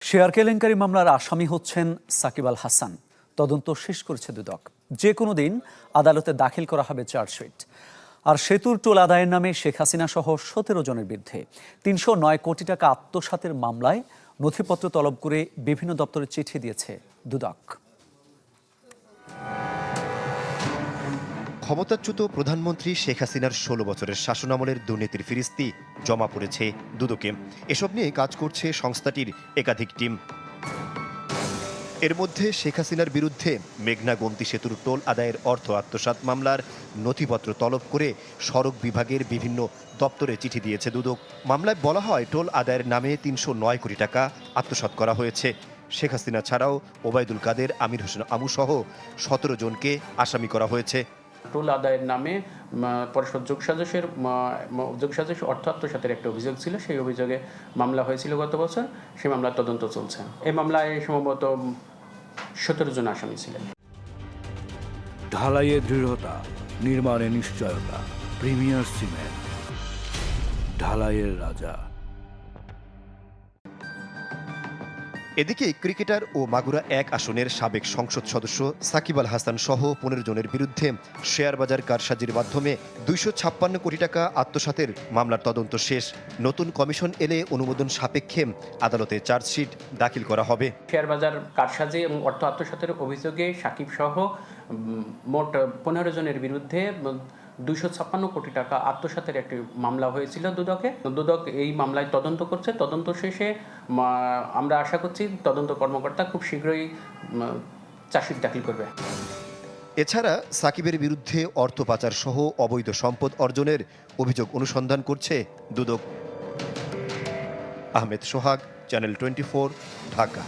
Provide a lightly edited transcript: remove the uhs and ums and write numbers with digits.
Share কেলেঙ্কারি মামলার আসামি হচ্ছেন সাকিব আল হাসান। তদন্ত শেষ করেছে দুদক। যে কোনো দিন আদালতে দাখিল করা হবে চার্জশিট। আর সেতুর টোল আদায়ের নামে শেখ হাসিনা সহ ১৭ জনের বিরুদ্ধে ৩০৯ কোটি টাকা আত্মসাতের মামলায় নথিপত্র তলব করে বিভিন্ন দপ্তরে চিঠি দিয়েছে দুদক। ক্ষমতাচ্যুত প্রধানমন্ত্রী শেখ হাসিনার ১৬ বছরের শাসনামলের দুর্নীতির ফিরিস্তি জমা পড়েছে দুদকে। এসব নিয়ে কাজ করছে সংস্থাটির একাধিক টিম। এর মধ্যে শেখ হাসিনার বিরুদ্ধে মেঘনা গোমতী সেতুর টোল আদায়ের অর্থ আত্মসাৎ মামলার নথিপত্র তলব করে সড়ক বিভাগের বিভিন্ন দপ্তরে চিঠি দিয়েছে দুদক। মামলায় বলা হয়, টোল আদায়ের নামে ৩০৯ কোটি টাকা আত্মসাৎ করা হয়েছে। শেখ হাসিনা ছাড়াও ওবায়দুল কাদের, আমির হোসেন আমু সহ ১৭ জনকে আসামি করা হয়েছে। টোল আদায়ের নামে পরিষদ যোগসাজশ অর্থ আত্মসাতের একটা অভিযোগ ছিল। সেই অভিযোগে মামলা হয়েছিল গত বছর। সেই মামলার তদন্ত চলছে। এই মামলায় সম্ভবত ১৭ জন আসামি ছিলেন। ঢালাইয়ে দৃঢ়তা, নির্মাণে নিশ্চয়তা। প্রিমিয়ার সিমেন্ট, ঢালাইয়ের রাজা। এদিকে ক্রিকেটার ও মাগুরা ১ আসনের সাবেক সংসদ সদস্য সাকিব আল হাসান সহ ১৫ জনের বিরুদ্ধে শেয়ার বাজার কারসাজির মাধ্যমে ২৫৬ কোটি টাকা আত্মসাতের মামলার তদন্ত শেষ। নতুন কমিশন এলে অনুমোদন সাপেক্ষে আদালতে চার্জশিট দাখিল করা হবে। শেয়ার বাজার কারসাজি এবং অর্থ আত্মসাতের অভিযোগে সাকিব সহ মোট ১৫ জনের বিরুদ্ধে ২৫৬ কোটি টাকা আত্মসাতের একটি মামলা হয়েছিল দুদকে। দুদক এই মামলায় তদন্ত করছে। তদন্ত শেষে আমরা আশা করছি তদন্ত কর্মকর্তা খুব শীঘ্রই চার্জশিট দাখিল করবে। এছাড়া সাকিবের বিরুদ্ধে অর্থ পাচার সহ অবৈধ সম্পদ অর্জনের অভিযোগ অনুসন্ধান করছে দুদক। আহমেদ সোহাগ, চ্যানেল 24, ঢাকা।